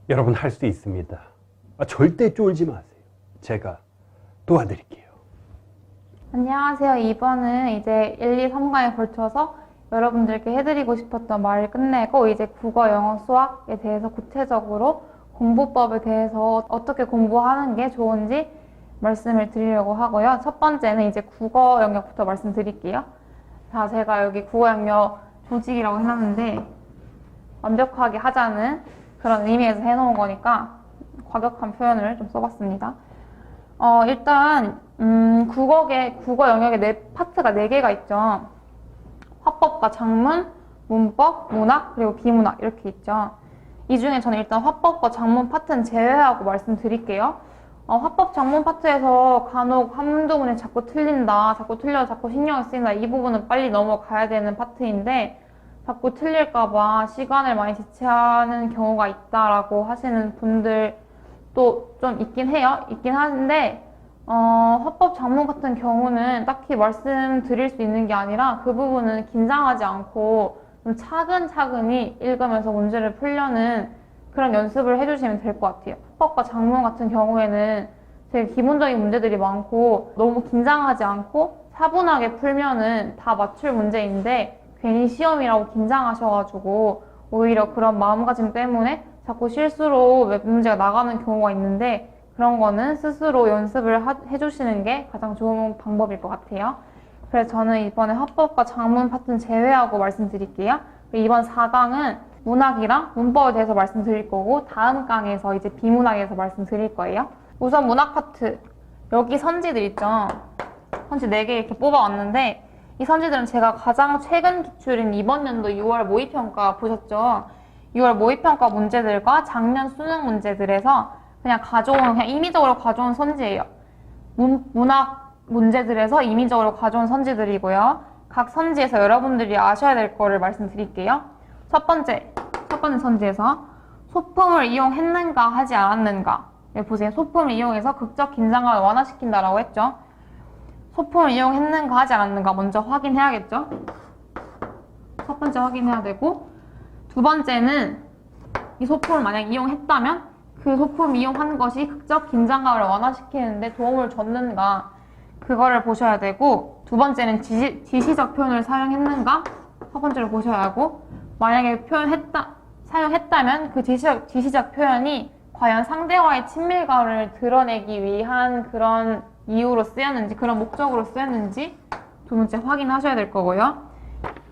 여러분 할 수 있습니다. 절대 쫄지 마세요. 제가 도와드릴게요. 안녕하세요. 이번은 이제 1, 2, 3강에 걸쳐서 여러분들께 해드리고 싶었던 말을 끝내고 이제 국어, 영어, 수학에 대해서 구체적으로 공부법에 대해서 어떻게 공부하는 게 좋은지 말씀을 드리려고 하고요. 첫 번째는 이제 국어 영역부터 말씀드릴게요. 자, 제가 여기 국어 영역 조직이라고 해놨는데 완벽하게 하자는 그런 의미에서 해놓은 거니까 과격한 표현을 좀 써봤습니다. 일단 국어 영역에 파트가 4개가 있죠. 화법과 작문, 문법, 문학, 그리고 비문학 이렇게 있죠. 이 중에 저는 일단 화법과 작문 파트는 제외하고 말씀드릴게요. 화법, 작문 파트에서 간혹 한두 문이 자꾸 틀린다, 자꾸 틀려, 자꾸 신경을 쓰인다, 이 부분은 빨리 넘어가야 되는 파트인데 자꾸 틀릴까봐 시간을 많이 지체하는 경우가 있다라고 하시는 분들도 좀 있긴 해요. 있긴 하는데 화법 작문 같은 경우는 딱히 말씀드릴 수 있는 게 아니라 그 부분은 긴장하지 않고 좀 차근차근히 읽으면서 문제를 풀려는 그런 연습을 해주시면 될 것 같아요. 화법과 작문 같은 경우에는 되게 기본적인 문제들이 많고 너무 긴장하지 않고 차분하게 풀면은 다 맞출 문제인데 괜히 시험이라고 긴장하셔가지고 오히려 그런 마음가짐 때문에 자꾸 실수로 몇 문제가 나가는 경우가 있는데 그런 거는 스스로 연습을 해주시는 게 가장 좋은 방법일 것 같아요. 그래서 저는 이번에 화법과 작문 파트는 제외하고 말씀드릴게요. 이번 4강은 문학이랑 문법에 대해서 말씀드릴 거고 다음 강에서 이제 비문학에서 말씀드릴 거예요. 우선 문학 파트, 여기 선지들 있죠. 선지 4개 이렇게 뽑아왔는데 이 선지들은 제가 가장 최근 기출인 이번 연도 6월 모의평가 보셨죠? 6월 모의평가 문제들과 작년 수능 문제들에서 그냥 임의적으로 가져온 선지예요. 문학 문제들에서 임의적으로 가져온 선지들이고요. 각 선지에서 여러분들이 아셔야 될 거를 말씀드릴게요. 첫 번째 선지에서 소품을 이용했는가 하지 않았는가. 여기 보세요. 소품을 이용해서 극적 긴장감을 완화시킨다라고 했죠. 소품을 이용했는가 하지 않았는가 먼저 확인해야겠죠. 첫 번째 확인해야 되고 두 번째는 이 소품을 만약 이용했다면 그 소품 이용한 것이 극적 긴장감을 완화시키는데 도움을 줬는가 그거를 보셔야 되고 두 번째는 지시적 표현을 사용했는가 첫 번째로 보셔야 하고 만약에 사용했다면 그 지시적 표현이 과연 상대와의 친밀감을 드러내기 위한 그런 이유로 쓰였는지 그런 목적으로 쓰였는지 두 번째 확인하셔야 될 거고요.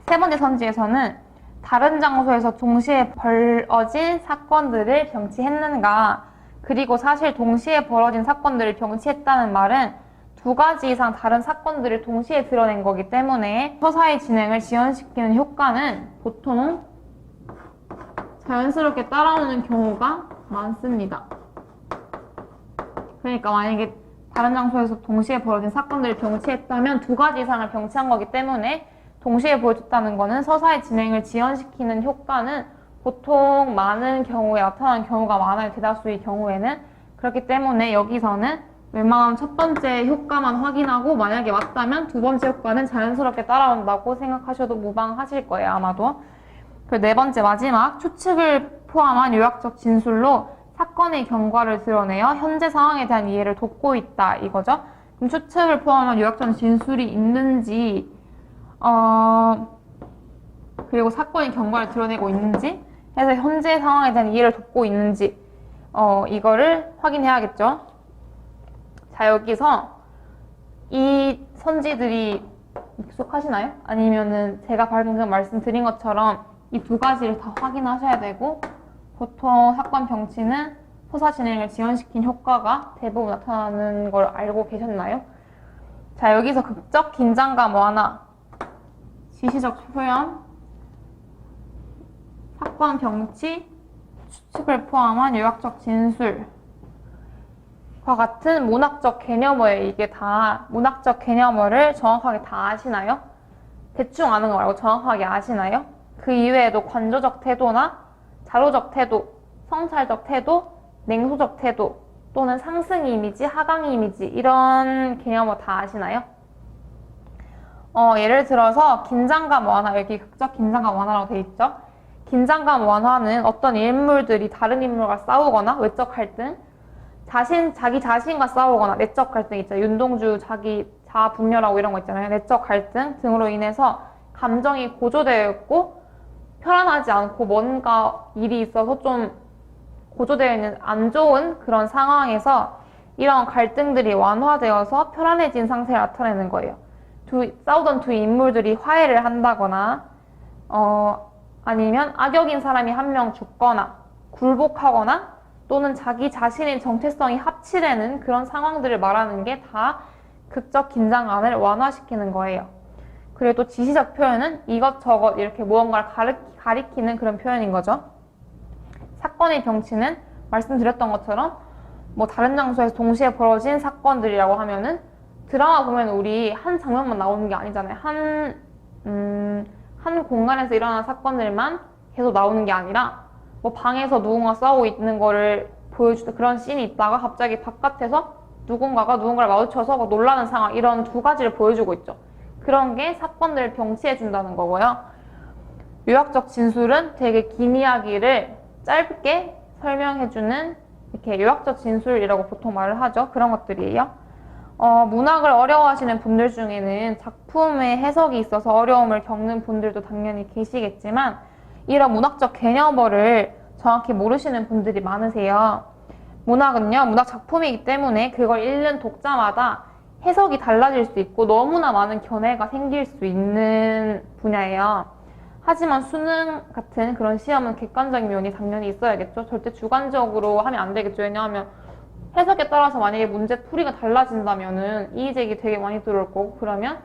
세 번째 선지에서는 다른 장소에서 동시에 벌어진 사건들을 병치했는가 그리고 사실 동시에 벌어진 사건들을 병치했다는 말은 2가지 이상 다른 사건들을 동시에 드러낸 거기 때문에 서사의 진행을 지연시키는 효과는 보통 자연스럽게 따라오는 경우가 많습니다. 그러니까 만약에 다른 장소에서 동시에 벌어진 사건들을 병치했다면 2가지 이상을 병치한 거기 때문에 동시에 보여줬다는 거는 서사의 진행을 지연시키는 효과는 보통 많은 경우에 나타나는 경우가 많아요. 대다수의 경우에는. 그렇기 때문에 여기서는 웬만하면 첫 번째 효과만 확인하고 만약에 맞다면 두 번째 효과는 자연스럽게 따라온다고 생각하셔도 무방하실 거예요. 아마도. 그리고 네 번째 마지막 추측을 포함한 요약적 진술로 사건의 경과를 드러내어 현재 상황에 대한 이해를 돕고 있다 이거죠. 그럼 추측을 포함한 요약적 진술이 있는지 그리고 사건의 경과를 드러내고 있는지 해서 현재 상황에 대한 이해를 돕고 있는지 이거를 확인해야겠죠. 자, 여기서 이 선지들이 익숙하시나요? 아니면은 제가 방금 말씀드린 것처럼 이 2가지를 다 확인하셔야 되고 보통 사건 병치는 서사 진행을 지연시킨 효과가 대부분 나타나는 걸 알고 계셨나요? 자, 여기서 극적 긴장감 완화, 지시적 표현, 사건 병치, 추측을 포함한 요약적 진술과 같은 문학적 개념어예요. 이게 다 문학적 개념어를 정확하게 다 아시나요? 대충 아는 거 말고 정확하게 아시나요? 그 이외에도 관조적 태도나 자로적 태도, 성찰적 태도, 냉소적 태도 또는 상승 이미지, 하강 이미지 이런 개념어 다 아시나요? 예를 들어서 긴장감 완화, 여기 극적 긴장감 완화라고 돼 있죠? 긴장감 완화는 어떤 인물들이 다른 인물과 싸우거나 외적 갈등, 자기 자신과 싸우거나 내적 갈등 있잖아요. 윤동주 자기 자아 분열하고 이런 거 있잖아요. 내적 갈등 등으로 인해서 감정이 고조되어 있고 편안하지 않고 뭔가 일이 있어서 좀 고조되어 있는 안 좋은 그런 상황에서 이런 갈등들이 완화되어서 편안해진 상태를 나타내는 거예요. 싸우던 두 인물들이 화해를 한다거나 아니면 악역인 사람이 한 명 죽거나 굴복하거나 또는 자기 자신의 정체성이 합치되는 그런 상황들을 말하는 게 다 극적 긴장감을 완화시키는 거예요. 그리고 또 지시적 표현은 이것저것 이렇게 무언가를 가리키는 그런 표현인 거죠. 사건의 병치는 말씀드렸던 것처럼 뭐 다른 장소에서 동시에 벌어진 사건들이라고 하면은 드라마 보면 우리 한 장면만 나오는 게 아니잖아요. 한 공간에서 일어난 사건들만 계속 나오는 게 아니라 뭐 방에서 누군가 싸우고 있는 거를 보여주는 그런 씬이 있다가 갑자기 바깥에서 누군가가 누군가를 마주쳐서 막 놀라는 상황 이런 두 가지를 보여주고 있죠. 그런 게 사건들을 병치해 준다는 거고요. 요약적 진술은 되게 긴 이야기를 짧게 설명해주는 이렇게 요약적 진술이라고 보통 말을 하죠. 그런 것들이에요. 문학을 어려워하시는 분들 중에는 작품의 해석이 있어서 어려움을 겪는 분들도 당연히 계시겠지만 이런 문학적 개념어를 정확히 모르시는 분들이 많으세요. 문학은요, 문학 작품이기 때문에 그걸 읽는 독자마다 해석이 달라질 수 있고 너무나 많은 견해가 생길 수 있는 분야예요. 하지만 수능 같은 그런 시험은 객관적인 면이 당연히 있어야겠죠. 절대 주관적으로 하면 안 되겠죠. 왜냐하면 해석에 따라서 만약에 문제 풀이가 달라진다면은 이의제기 되게 많이 들어올 거고 그러면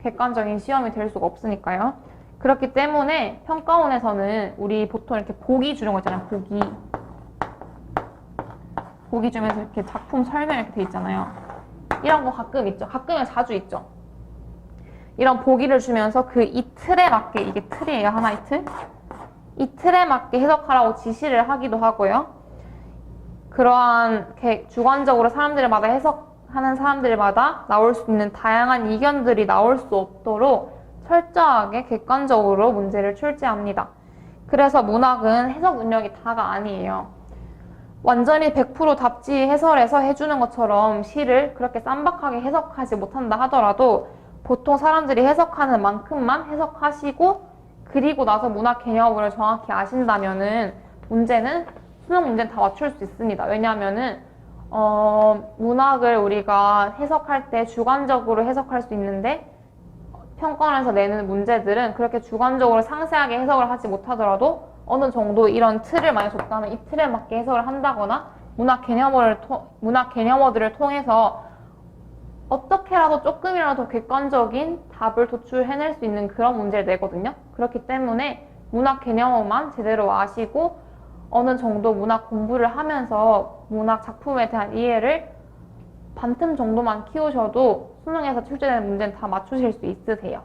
객관적인 시험이 될 수가 없으니까요. 그렇기 때문에 평가원에서는 우리 보통 이렇게 보기 주는 거 있잖아요. 보기 주면서 이렇게 작품 설명 이렇게 돼 있잖아요. 이런 거 가끔 있죠. 가끔은 자주 있죠. 이런 보기를 주면서 그 이 틀에 맞게, 이게 틀이에요. 하나의 틀. 이 틀에 맞게 해석하라고 지시를 하기도 하고요. 그러한 주관적으로 사람들마다 해석하는 사람들마다 나올 수 있는 다양한 이견들이 나올 수 없도록 철저하게 객관적으로 문제를 출제합니다. 그래서 문학은 해석 능력이 다가 아니에요. 완전히 100% 답지 해설해서 해주는 것처럼 시를 그렇게 쌈박하게 해석하지 못한다 하더라도 보통 사람들이 해석하는 만큼만 해석하시고 그리고 나서 문학 개념을 정확히 아신다면은 수능 문제는 다 맞출 수 있습니다. 왜냐하면은 문학을 우리가 해석할 때 주관적으로 해석할 수 있는데 평가원에서 내는 문제들은 그렇게 주관적으로 상세하게 해석을 하지 못하더라도 어느 정도 이런 틀을 많이 줬다면 이 틀에 맞게 해석을 한다거나 문학 개념어들을 통해서 어떻게라도 조금이라도 객관적인 답을 도출해낼 수 있는 그런 문제를 내거든요. 그렇기 때문에 문학 개념어만 제대로 아시고 어느 정도 문학 공부를 하면서 문학 작품에 대한 이해를 반틈 정도만 키우셔도 수능에서 출제되는 문제는 다 맞추실 수 있으세요.